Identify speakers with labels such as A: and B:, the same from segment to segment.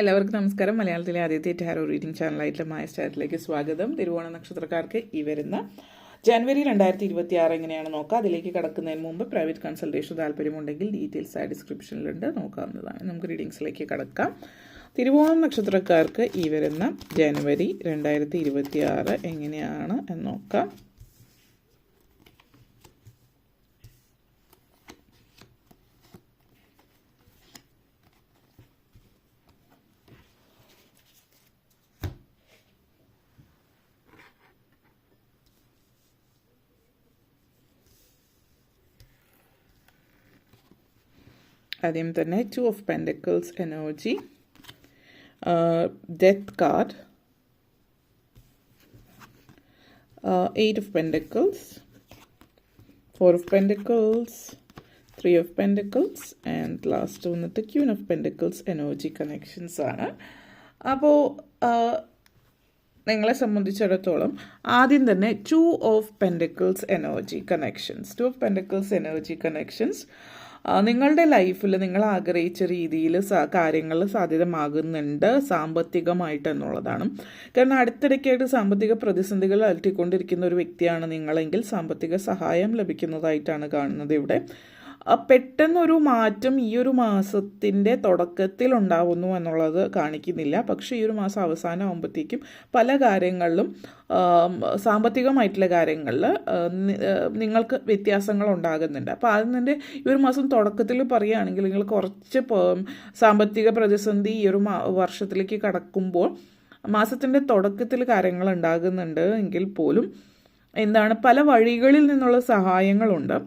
A: എല്ലാവർക്കും നമസ്കാരം. മലയാളത്തിലെ ആദ്യത്തെ ടാരോ റീഡിംഗ് ചാനലായിട്ടുള്ള മായ സ്റ്റാറ്റിലേക്ക് സ്വാഗതം. തിരുവോണ നക്ഷത്രക്കാർക്ക് ഈ വരുന്ന ജനുവരി 2026 എങ്ങനെയാണ് നോക്കാം. അതിലേക്ക് കടക്കുന്നതിന് മുമ്പ് പ്രൈവറ്റ് കൺസൾട്ടേഷൻ താല്പര്യമുണ്ടെങ്കിൽ ഡീറ്റെയിൽസ് ആ ഡിസ്ക്രിപ്ഷനിലുണ്ട്, നോക്കാവുന്നതാണ്. നമുക്ക് റീഡിങ്സിലേക്ക് കടക്കാം. തിരുവോണം നക്ഷത്രക്കാർക്ക് ഈ വരുന്ന ജനുവരി 2026 എങ്ങനെയാണ് എന്ന് നോക്കാം. ആദ്യം തന്നെ 2 of Pentacles energy, death card, 8 of Pentacles, 4 of Pentacles, 3 of Pentacles and last വന്നിട്ട് Queen of Pentacles energy connections ആണ്. അപ്പോൾ നിങ്ങളെ സംബന്ധിച്ചിടത്തോളം ആദ്യം തന്നെ 2 of Pentacles energy connections, 2 of Pentacles energy connections നിങ്ങളുടെ ലൈഫിൽ നിങ്ങൾ ആഗ്രഹിച്ച രീതിയിൽ കാര്യങ്ങൾ സാധ്യതമാകുന്നുണ്ട് സാമ്പത്തികമായിട്ട് എന്നുള്ളതാണ്. കാരണം അടുത്തിടയ്ക്കായിട്ട് സാമ്പത്തിക പ്രതിസന്ധികൾ അലട്ടിക്കൊണ്ടിരിക്കുന്ന ഒരു വ്യക്തിയാണ് നിങ്ങളെങ്കിൽ സാമ്പത്തിക സഹായം ലഭിക്കുന്നതായിട്ടാണ് കാണുന്നത്. ഇവിടെ പെട്ടെന്നൊരു മാറ്റം ഈ ഒരു മാസത്തിൻ്റെ തുടക്കത്തിൽ ഉണ്ടാവുന്നു എന്നുള്ളത് കാണിക്കുന്നില്ല. പക്ഷേ ഈ ഒരു മാസം അവസാനം ആകുമ്പോഴത്തേക്കും പല കാര്യങ്ങളിലും സാമ്പത്തികമായിട്ടുള്ള കാര്യങ്ങളിൽ നിങ്ങൾക്ക് വ്യത്യാസങ്ങൾ ഉണ്ടാകുന്നുണ്ട്. അപ്പോൾ അതിൻ്റെ ഈ ഒരു മാസം തുടക്കത്തിൽ പറയുകയാണെങ്കിൽ നിങ്ങൾ കുറച്ച് സാമ്പത്തിക പ്രതിസന്ധി ഈ ഒരു വർഷത്തിലേക്ക് കടക്കുമ്പോൾ മാസത്തിൻ്റെ തുടക്കത്തിൽ കാര്യങ്ങൾ ഉണ്ടാകുന്നുണ്ട് എങ്കിൽ പോലും പല വഴികളിൽ നിന്നുള്ള സഹായങ്ങളുണ്ട്.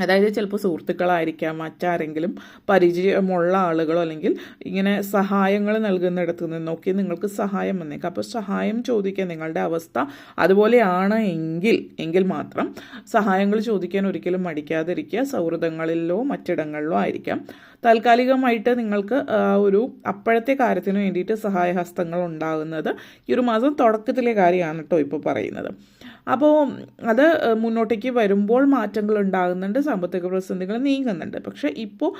A: അതായത് ചിലപ്പോൾ സുഹൃത്തുക്കളായിരിക്കാം, മറ്റാരെങ്കിലും പരിചയമുള്ള ആളുകളോ അല്ലെങ്കിൽ ഇങ്ങനെ സഹായങ്ങൾ നൽകുന്നിടത്ത് നിന്നൊക്കെ നിങ്ങൾക്ക് സഹായം വന്നേക്കാം. അപ്പോൾ സഹായം ചോദിക്കാൻ നിങ്ങളുടെ അവസ്ഥ അതുപോലെയാണ് എങ്കിൽ മാത്രം സഹായങ്ങൾ ചോദിക്കാൻ ഒരിക്കലും മടിക്കാതിരിക്കുക. സൗഹൃദങ്ങളിലോ മറ്റിടങ്ങളിലോ ആയിരിക്കാം. താൽക്കാലികമായിട്ട് നിങ്ങൾക്ക് ഒരു അപ്പോഴത്തെ കാര്യത്തിന് വേണ്ടിയിട്ട് സഹായഹസ്തങ്ങൾ ഉണ്ടാകുന്നത് ഈ ഒരു മാസം തുടക്കത്തിലെ കാര്യമാണ് കേട്ടോ ഇപ്പോൾ പറയുന്നത്. അപ്പോൾ അത് മുന്നോട്ടേക്ക് വരുമ്പോൾ മാറ്റങ്ങൾ ഉണ്ടാകുന്നുണ്ട്, സാമ്പത്തിക പ്രതിസന്ധികൾ നീങ്ങുന്നുണ്ട്. പക്ഷേ ഇപ്പോൾ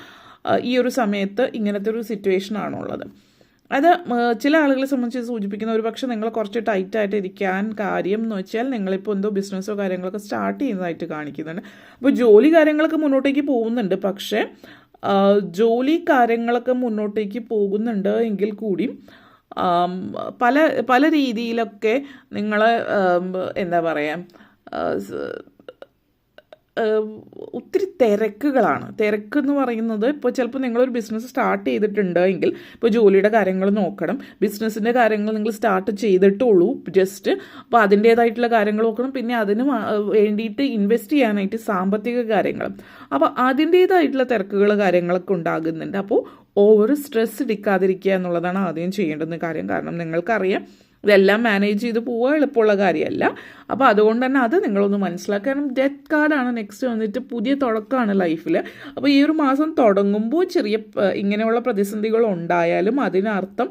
A: ഈ ഒരു സമയത്ത് ഇങ്ങനത്തെ ഒരു സിറ്റുവേഷനാണുള്ളത്. അത് ചില ആളുകളെ സംബന്ധിച്ച് സൂചിപ്പിക്കുന്ന ഒരു പക്ഷേ നിങ്ങൾ കുറച്ച് ടൈറ്റായിട്ട് ഇരിക്കാൻ കാര്യം എന്ന് വെച്ചാൽ നിങ്ങളിപ്പോൾ എന്തോ ബിസിനസ്സോ കാര്യങ്ങളൊക്കെ സ്റ്റാർട്ട് ചെയ്യുന്നതായിട്ട് കാണിക്കുന്നുണ്ട്. അപ്പോൾ ജോലി കാര്യങ്ങളൊക്കെ മുന്നോട്ടേക്ക് പോകുന്നുണ്ട്. പക്ഷേ ജോലി കാര്യങ്ങളൊക്കെ മുന്നോട്ടേക്ക് പോകുന്നുണ്ട് എങ്കിൽ കൂടിയും പല രീതിയിലൊക്കെ നിങ്ങൾ ഒത്തിരി തിരക്കെന്ന് പറയുന്നത് ഇപ്പോൾ ചിലപ്പോൾ നിങ്ങളൊരു ബിസിനസ് സ്റ്റാർട്ട് ചെയ്തിട്ടുണ്ട് എങ്കിൽ ഇപ്പോൾ ജോലിയുടെ കാര്യങ്ങൾ നോക്കണം, ബിസിനസ്സിൻ്റെ കാര്യങ്ങൾ നിങ്ങൾ സ്റ്റാർട്ട് ചെയ്തിട്ടുള്ളൂ ജസ്റ്റ്, അപ്പോൾ അതിൻ്റേതായിട്ടുള്ള കാര്യങ്ങൾ നോക്കണം. പിന്നെ അതിന് വേണ്ടിയിട്ട് ഇൻവെസ്റ്റ് ചെയ്യാനായിട്ട് സാമ്പത്തിക കാര്യങ്ങൾ, അപ്പോൾ അതിൻ്റേതായിട്ടുള്ള തിരക്കുകൾ കാര്യങ്ങളൊക്കെ ഉണ്ടാകുന്നുണ്ട്. അപ്പോൾ ഓവർ സ്ട്രെസ് എടുക്കാതിരിക്കുക എന്നുള്ളതാണ് ആദ്യം ചെയ്യേണ്ടുന്ന കാര്യം. കാരണം നിങ്ങൾക്കറിയാം ഇതെല്ലാം മാനേജ് ചെയ്ത് പോവുക എളുപ്പമുള്ള കാര്യമല്ല. അപ്പോൾ അതുകൊണ്ട് തന്നെ അത് നിങ്ങളൊന്ന് മനസ്സിലാക്കുക. കാരണം ഡെത്ത് കാർഡാണ് നെക്സ്റ്റ് വന്നിട്ട് പുതിയ തുടക്കമാണ് ലൈഫിൽ. അപ്പോൾ ഈ ഒരു മാസം തുടങ്ങുമ്പോൾ ചെറിയ ഇങ്ങനെയുള്ള പ്രതിസന്ധികൾ ഉണ്ടായാലും അതിനർത്ഥം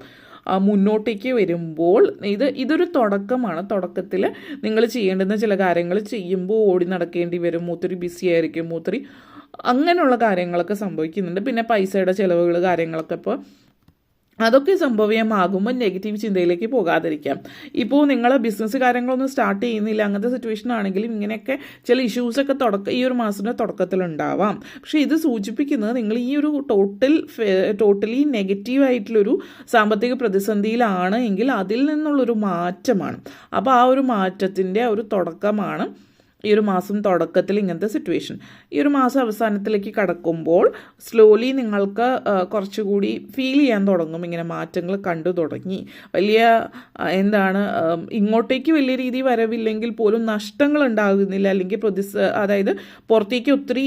A: മുന്നോട്ടേക്ക് വരുമ്പോൾ ഇതൊരു തുടക്കമാണ്. തുടക്കത്തിൽ നിങ്ങൾ ചെയ്യേണ്ടുന്ന ചില കാര്യങ്ങൾ ചെയ്യുമ്പോൾ ഓടി നടക്കേണ്ടി വരും, ഒത്തിരി ബിസി ആയിരിക്കും, ഒത്തിരി അങ്ങനെയുള്ള കാര്യങ്ങളൊക്കെ സംഭവിക്കുന്നുണ്ട്. പിന്നെ പൈസയുടെ ചിലവുകൾ കാര്യങ്ങളൊക്കെ ഇപ്പോൾ അതൊക്കെ സംഭവ്യമാകുമ്പോൾ നെഗറ്റീവ് ചിന്തയിലേക്ക് പോകാതിരിക്കാം. ഇപ്പോൾ നിങ്ങൾ ബിസിനസ് കാര്യങ്ങളൊന്നും സ്റ്റാർട്ട് ചെയ്യുന്നില്ല, അങ്ങനത്തെ സിറ്റുവേഷൻ ആണെങ്കിലും ഇങ്ങനെയൊക്കെ ചില ഇഷ്യൂസൊക്കെ ഈ ഒരു മാസത്തിൻ്റെ തുടക്കത്തിലുണ്ടാവാം. പക്ഷേ ഇത് സൂചിപ്പിക്കുന്നത് നിങ്ങൾ ഈ ഒരു ടോട്ടലി നെഗറ്റീവായിട്ടുള്ളൊരു സാമ്പത്തിക പ്രതിസന്ധിയിലാണ് എങ്കിൽ അതിൽ നിന്നുള്ളൊരു മാറ്റമാണ്. അപ്പോൾ ആ ഒരു മാറ്റത്തിൻ്റെ ഒരു തുടക്കമാണ് ഈ ഒരു മാസം തുടക്കത്തിൽ ഇങ്ങനത്തെ സിറ്റുവേഷൻ. ഈ ഒരു മാസം അവസാനത്തിലേക്ക് കടക്കുമ്പോൾ സ്ലോലി നിങ്ങൾക്ക് കുറച്ചുകൂടി ഫീൽ ചെയ്യാൻ തുടങ്ങും, ഇങ്ങനെ മാറ്റങ്ങൾ കണ്ടു തുടങ്ങി. വലിയ ഇങ്ങോട്ടേക്ക് വലിയ രീതി വരവില്ലെങ്കിൽ പോലും നഷ്ടങ്ങൾ ഉണ്ടാകുന്നില്ല, അല്ലെങ്കിൽ അതായത് പുറത്തേക്ക് ഒത്തിരി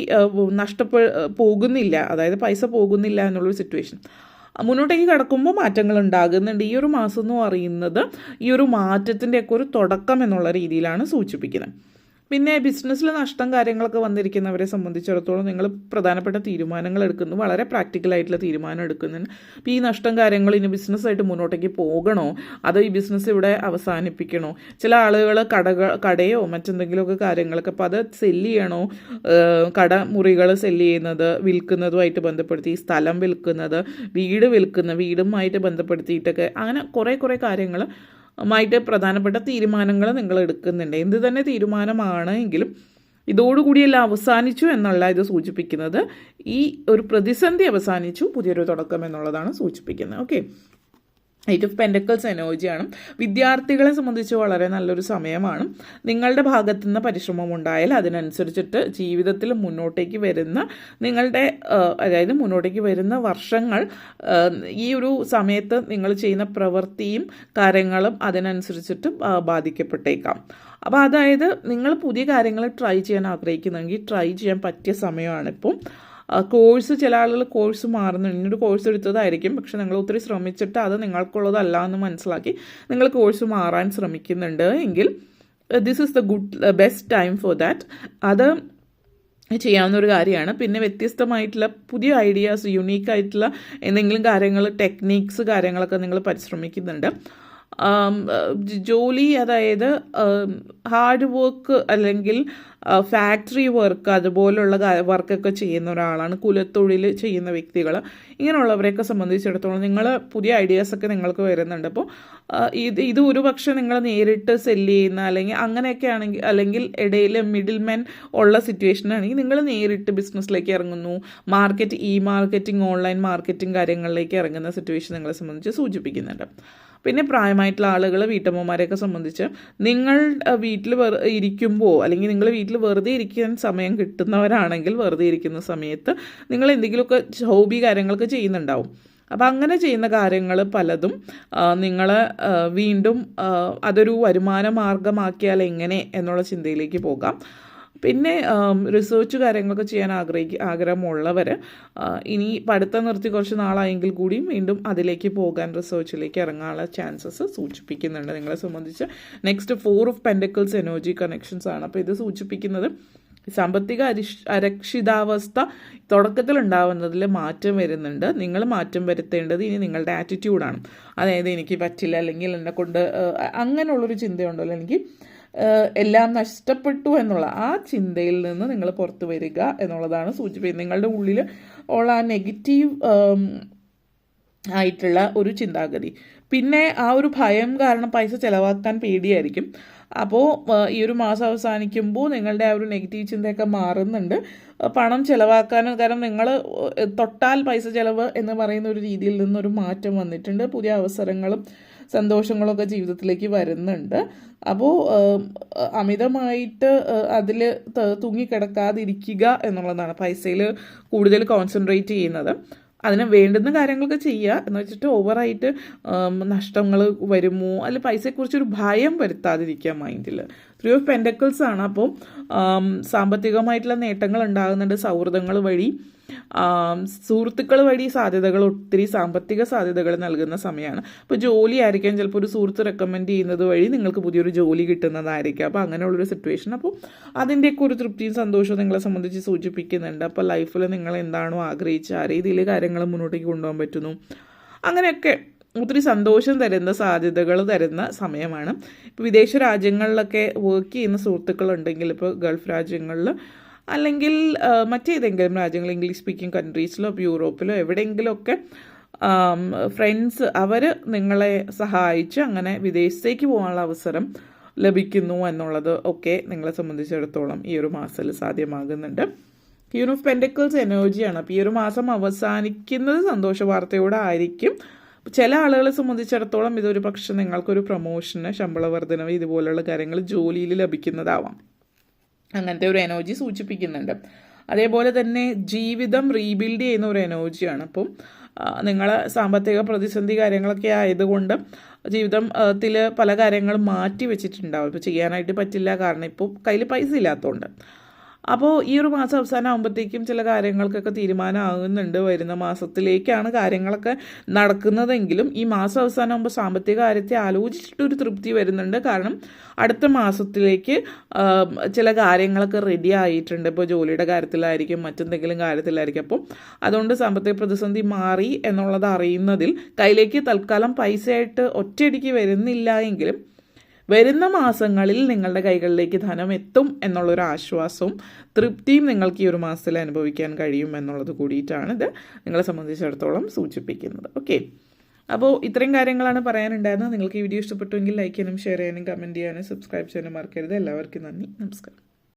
A: പോകുന്നില്ല, അതായത് പൈസ പോകുന്നില്ല എന്നുള്ളൊരു സിറ്റുവേഷൻ. മുന്നോട്ടേക്ക് കടക്കുമ്പോൾ മാറ്റങ്ങൾ ഉണ്ടാകുന്നുണ്ട്. ഈ ഒരു മാസം എന്ന് പറയുന്നത് ഈ ഒരു മാറ്റത്തിൻ്റെയൊക്കെ ഒരു തുടക്കം എന്നുള്ള രീതിയിലാണ് സൂചിപ്പിക്കുന്നത്. പിന്നെ ബിസിനസ്സിൽ നഷ്ടം കാര്യങ്ങളൊക്കെ വന്നിരിക്കുന്നവരെ സംബന്ധിച്ചിടത്തോളം നിങ്ങൾ പ്രധാനപ്പെട്ട തീരുമാനങ്ങൾ എടുക്കുന്നു, വളരെ പ്രാക്ടിക്കലായിട്ടുള്ള തീരുമാനം എടുക്കുന്നുണ്ട്. അപ്പോൾ ഈ നഷ്ടം കാര്യങ്ങൾ ഇനി ബിസിനസ്സായിട്ട് മുന്നോട്ടേക്ക് പോകണോ അതോ ഈ ബിസിനസ് ഇവിടെ അവസാനിപ്പിക്കണോ? ചില ആളുകൾ കടയോ മറ്റെന്തെങ്കിലുമൊക്കെ കാര്യങ്ങളൊക്കെ അപ്പോൾ അത് സെല്ല് ചെയ്യണോ, കടമുറികൾ സെല്ല് ചെയ്യുന്നത് വിൽക്കുന്നതുമായിട്ട് ബന്ധപ്പെടുത്തി, സ്ഥലം വിൽക്കുന്നത്, വീടുമായിട്ട് ബന്ധപ്പെടുത്തിയിട്ടൊക്കെ അങ്ങനെ കുറേ കാര്യങ്ങൾ മായിട്ട് പ്രധാനപ്പെട്ട തീരുമാനങ്ങൾ നിങ്ങൾ എടുക്കുന്നുണ്ട്. എന്ത് തന്നെ തീരുമാനമാണ് എങ്കിലും ഇതോടുകൂടിയെല്ലാം അവസാനിച്ചു എന്നല്ല ഇത് സൂചിപ്പിക്കുന്നത്. ഈ ഒരു പ്രതിസന്ധി അവസാനിച്ചു, പുതിയൊരു തുടക്കം എന്നുള്ളതാണ് സൂചിപ്പിക്കുന്നത്. ഓക്കെ, 8 ഓഫ് പെൻഡക്കിൾസ് എനർജിയാണ്. വിദ്യാർത്ഥികളെ സംബന്ധിച്ച് വളരെ നല്ലൊരു സമയമാണ്. നിങ്ങളുടെ ഭാഗത്തു നിന്ന് പരിശ്രമം ഉണ്ടായാൽ അതിനനുസരിച്ചിട്ട് ജീവിതത്തിൽ മുന്നോട്ടേക്ക് വരുന്ന മുന്നോട്ടേക്ക് വരുന്ന വർഷങ്ങൾ ഈ ഒരു സമയത്ത് നിങ്ങൾ ചെയ്യുന്ന പ്രവൃത്തിയും കാര്യങ്ങളും അതിനനുസരിച്ചിട്ട് ബാധിക്കപ്പെട്ടേക്കാം. അപ്പോൾ അതായത് നിങ്ങൾ പുതിയ കാര്യങ്ങൾ ട്രൈ ചെയ്യാൻ ആഗ്രഹിക്കുന്നെങ്കിൽ ട്രൈ ചെയ്യാൻ പറ്റിയ സമയമാണിപ്പോൾ. കോഴ്സ് ചില ആളുകൾ കോഴ്സ് മാറുന്നുണ്ട്, ഇന്നൊരു കോഴ്സ് എടുത്തതായിരിക്കും, പക്ഷെ നിങ്ങൾ ഒത്തിരി ശ്രമിച്ചിട്ട് അത് നിങ്ങൾക്കുള്ളതല്ല എന്ന് മനസ്സിലാക്കി നിങ്ങൾ കോഴ്സ് മാറാൻ ശ്രമിക്കുന്നുണ്ട് എങ്കിൽ this is the best time for that. അത് ചെയ്യാവുന്ന ഒരു കാര്യമാണ്. പിന്നെ വ്യത്യസ്തമായിട്ടുള്ള പുതിയ ഐഡിയാസ്, യുണീക്കായിട്ടുള്ള എന്തെങ്കിലും കാര്യങ്ങൾ, ടെക്നീക്സ് കാര്യങ്ങളൊക്കെ നിങ്ങൾ പരിശ്രമിക്കുന്നുണ്ട്. ജോലി, അതായത് ഹാർഡ് വർക്ക് അല്ലെങ്കിൽ ഫാക്ടറി വർക്ക് അതുപോലുള്ള വർക്കൊക്കെ ചെയ്യുന്ന ഒരാളാണ്, കുലത്തൊഴിൽ ചെയ്യുന്ന വ്യക്തികൾ, ഇങ്ങനെയുള്ളവരെയൊക്കെ സംബന്ധിച്ചിടത്തോളം നിങ്ങൾ പുതിയ ഐഡിയാസൊക്കെ നിങ്ങൾക്ക് വരുന്നുണ്ട്. അപ്പോൾ ഇത് ഒരു പക്ഷേ നിങ്ങൾ നേരിട്ട് സെല്ല് ചെയ്യുന്ന അല്ലെങ്കിൽ അങ്ങനെയൊക്കെ ആണെങ്കിൽ, അല്ലെങ്കിൽ ഇടയിൽ മിഡിൽ മെൻ ഉള്ള സിറ്റുവേഷൻ ആണെങ്കിൽ നിങ്ങൾ നേരിട്ട് ബിസിനസ്സിലേക്ക് ഇറങ്ങുന്നു, മാർക്കറ്റിംഗ്, ഓൺലൈൻ മാർക്കറ്റിംഗ് കാര്യങ്ങളിലേക്ക് ഇറങ്ങുന്ന സിറ്റുവേഷൻ നിങ്ങളെ സംബന്ധിച്ച് സൂചിപ്പിക്കുന്നുണ്ട്. പിന്നെ പ്രായമായിട്ടുള്ള ആളുകൾ, വീട്ടമ്മമാരെയൊക്കെ സംബന്ധിച്ച് നിങ്ങൾ വീട്ടിൽ ഇരിക്കുമ്പോൾ അല്ലെങ്കിൽ നിങ്ങൾ വീട്ടിൽ വെറുതെ ഇരിക്കാൻ സമയം കിട്ടുന്നവരാണെങ്കിൽ വെറുതെ ഇരിക്കുന്ന സമയത്ത് നിങ്ങൾ എന്തെങ്കിലുമൊക്കെ ഹോബി കാര്യങ്ങളൊക്കെ ചെയ്യുന്നുണ്ടാവും. അപ്പം അങ്ങനെ ചെയ്യുന്ന കാര്യങ്ങൾ പലതും നിങ്ങൾ വീണ്ടും അതൊരു വരുമാന മാർഗമാക്കിയാൽ എങ്ങനെ എന്നുള്ള ചിന്തയിലേക്ക് പോകാം. പിന്നെ റിസർച്ച് കാര്യങ്ങളൊക്കെ ചെയ്യാൻ ആഗ്രഹമുള്ളവർ ഇനി പഠിത്തം നിർത്തി കുറച്ച് നാളായെങ്കിൽ കൂടിയും വീണ്ടും അതിലേക്ക് പോകാൻ, റിസർച്ചിലേക്ക് ഇറങ്ങാനുള്ള ചാൻസസ് സൂചിപ്പിക്കുന്നുണ്ട് നിങ്ങളെ സംബന്ധിച്ച്. Next 4 of pentacles energy connections ആണ്. അപ്പോൾ ഇത് സൂചിപ്പിക്കുന്നത് സാമ്പത്തിക അരക്ഷിതാവസ്ഥ തുടക്കത്തിൽ ഉണ്ടാവുന്നതിൽ മാറ്റം വരുന്നുണ്ട്. നിങ്ങൾ മാറ്റം വരുത്തേണ്ടത് ഇനി നിങ്ങളുടെ ആറ്റിറ്റ്യൂഡാണ്. അതായത് എനിക്ക് പറ്റില്ല, അല്ലെങ്കിൽ എന്നെക്കൊണ്ട് അങ്ങനെയുള്ളൊരു ചിന്തയുണ്ടല്ലോ, എനിക്ക് എല്ലാം നഷ്ടപ്പെട്ടു എന്നുള്ള ആ ചിന്തയിൽ നിന്ന് നിങ്ങൾ പുറത്തു വരിക എന്നുള്ളതാണ് സൂചിപ്പിക്കുന്നത്. നിങ്ങളുടെ ഉള്ളിൽ ഉള്ള ആ നെഗറ്റീവ് ആയിട്ടുള്ള ഒരു ചിന്താഗതി, പിന്നെ ആ ഒരു ഭയം കാരണം പൈസ ചിലവാക്കാൻ പേടിയായിരിക്കും. അപ്പോൾ ഈ ഒരു മാസം അവസാനിക്കുമ്പോൾ നിങ്ങളുടെ ആ ഒരു നെഗറ്റീവ് ചിന്തയൊക്കെ മാറുന്നുണ്ട്. പണം ചിലവാക്കാനും, കാരണം നിങ്ങൾ തൊട്ടാൽ പൈസ ചിലവ് എന്ന് പറയുന്ന ഒരു രീതിയിൽ നിന്നൊരു മാറ്റം വന്നിട്ടുണ്ട്. പുതിയ അവസരങ്ങളും സന്തോഷങ്ങളൊക്കെ ജീവിതത്തിലേക്ക് വരുന്നുണ്ട്. അപ്പോൾ അമിതമായിട്ട് അതിൽ തൂങ്ങിക്കിടക്കാതിരിക്കുക എന്നുള്ളതാണ് പൈസയിൽ കൂടുതൽ കോൺസെൻട്രേറ്റ് ചെയ്യുന്നത്. അതിന് വേണ്ടുന്ന കാര്യങ്ങളൊക്കെ ചെയ്യുക എന്ന് വെച്ചിട്ട് ഓവറായിട്ട് നഷ്ടങ്ങൾ വരുമോ അല്ല പൈസയെക്കുറിച്ചൊരു ഭയം വരുത്താതിരിക്കുക മൈൻഡിൽ. 3 ഓഫ് പെൻഡക്കിൾസ് ആണ്. അപ്പോൾ സാമ്പത്തികമായിട്ടുള്ള നേട്ടങ്ങൾ ഉണ്ടാകുന്നുണ്ട് സൗഹൃദങ്ങൾ വഴി, സുഹൃത്തുക്കൾ വഴി സാധ്യതകൾ, ഒത്തിരി സാമ്പത്തിക സാധ്യതകൾ നൽകുന്ന സമയമാണ്. അപ്പോൾ ജോലി ആയിരിക്കാം, ചിലപ്പോൾ ഒരു സുഹൃത്ത് റെക്കമെൻഡ് ചെയ്യുന്നത് വഴി നിങ്ങൾക്ക് പുതിയൊരു ജോലി കിട്ടുന്നതായിരിക്കാം. അപ്പോൾ അങ്ങനെയുള്ളൊരു സിറ്റുവേഷൻ, അപ്പോൾ അതിൻ്റെയൊക്കെ ഒരു തൃപ്തിയും സന്തോഷവും നിങ്ങളെ സംബന്ധിച്ച് സൂചിപ്പിക്കുന്നുണ്ട്. അപ്പോൾ ലൈഫിൽ നിങ്ങൾ എന്താണോ ആഗ്രഹിച്ച ആ രീതിയിൽ കാര്യങ്ങൾ മുന്നോട്ടേക്ക് കൊണ്ടുപോകാൻ പറ്റുന്നു. അങ്ങനെയൊക്കെ ഒത്തിരി സന്തോഷം തരുന്ന, സാധ്യതകൾ തരുന്ന സമയമാണ്. ഇപ്പോൾ വിദേശ രാജ്യങ്ങളിലൊക്കെ വർക്ക് ചെയ്യുന്ന സുഹൃത്തുക്കളുണ്ടെങ്കിൽ, ഇപ്പോൾ ഗൾഫ് രാജ്യങ്ങളിൽ അല്ലെങ്കിൽ മറ്റേതെങ്കിലും രാജ്യങ്ങൾ, ഇംഗ്ലീഷ് സ്പീക്കിംഗ് കൺട്രീസിലോ യൂറോപ്പിലോ എവിടെയെങ്കിലുമൊക്കെ ഫ്രണ്ട്സ് അവർ നിങ്ങളെ സഹായിച്ച് അങ്ങനെ വിദേശത്തേക്ക് പോകാനുള്ള അവസരം ലഭിക്കുന്നു എന്നുള്ളത് ഒക്കെ നിങ്ങളെ സംബന്ധിച്ചിടത്തോളം ഈ ഒരു മാസത്തിൽ സാധ്യമാകുന്നുണ്ട്. ക്യൂൻ ഓഫ് പെൻഡക്കിൾസ് എനർജിയാണ്. അപ്പോൾ ഈ ഒരു മാസം അവസാനിക്കുന്നത് സന്തോഷ വാർത്തയോടെ ആയിരിക്കും. ചില ആളുകളെ സംബന്ധിച്ചിടത്തോളം ഇതൊരു പക്ഷേ നിങ്ങൾക്കൊരു പ്രൊമോഷന്, ശമ്പള വർധനവ് ഇതുപോലുള്ള കാര്യങ്ങൾ ജോലിയിൽ ലഭിക്കുന്നതാവാം. അങ്ങനത്തെ ഒരു എനർജി സൂചിപ്പിക്കുന്നുണ്ട്. അതേപോലെ തന്നെ ജീവിതം റീബിൽഡ് ചെയ്യുന്ന ഒരു എനർജിയാണ്. അപ്പം നിങ്ങൾ സാമ്പത്തിക പ്രതിസന്ധി കാര്യങ്ങളൊക്കെ ആയതുകൊണ്ട് ജീവിതത്തിൽ പല കാര്യങ്ങളും മാറ്റി വെച്ചിട്ടുണ്ടാവും. ഇപ്പോൾ ചെയ്യാനായിട്ട് പറ്റില്ല, കാരണം ഇപ്പോൾ കയ്യിൽ പൈസ ഇല്ലാത്തതുകൊണ്ട്. അപ്പോൾ ഈ ഒരു മാസം അവസാനം ആകുമ്പോഴത്തേക്കും ചില കാര്യങ്ങൾക്കൊക്കെ തീരുമാനമാകുന്നുണ്ട്. വരുന്ന മാസത്തിലേക്കാണ് കാര്യങ്ങളൊക്കെ നടക്കുന്നതെങ്കിലും ഈ മാസം അവസാനം ആകുമ്പോൾ സാമ്പത്തിക കാര്യത്തെ ആലോചിച്ചിട്ടൊരു തൃപ്തി വരുന്നുണ്ട്. കാരണം അടുത്ത മാസത്തിലേക്ക് ചില കാര്യങ്ങളൊക്കെ റെഡി ആയിട്ടുണ്ട്. ഇപ്പോൾ ജോലിയുടെ കാര്യത്തിലായിരിക്കും, മറ്റെന്തെങ്കിലും കാര്യത്തിലായിരിക്കും. അപ്പോൾ അതുകൊണ്ട് സാമ്പത്തിക പ്രതിസന്ധി മാറി എന്നുള്ളത് അറിയുന്നതിൽ കയ്യിലേക്ക് തൽക്കാലം പൈസയായിട്ട് ഒറ്റയടിക്ക് വരുന്നില്ല എങ്കിലും വരുന്ന മാസങ്ങളിൽ നിങ്ങളുടെ കൈകളിലേക്ക് ധനം എത്തും എന്നുള്ളൊരു ആശ്വാസവും തൃപ്തിയും നിങ്ങൾക്ക് ഈ ഒരു മാസത്തിൽ അനുഭവിക്കാൻ കഴിയും എന്നുള്ളത് കൂടിയിട്ടാണ് ഇത് നിങ്ങളെ സംബന്ധിച്ചിടത്തോളം സൂചിപ്പിക്കുന്നത്. ഓക്കെ, അപ്പോൾ ഇത്രയും കാര്യങ്ങളാണ് പറയാനുണ്ടായിരുന്നത്. നിങ്ങൾക്ക് ഈ വീഡിയോ ഇഷ്ടപ്പെട്ടുവെങ്കിൽ ലൈക്ക് ചെയ്യാനും ഷെയർ ചെയ്യാനും കമൻറ്റ് ചെയ്യാനും സബ്സ്ക്രൈബ് ചെയ്യാനും മറക്കരുത്. എല്ലാവർക്കും നന്ദി, നമസ്കാരം.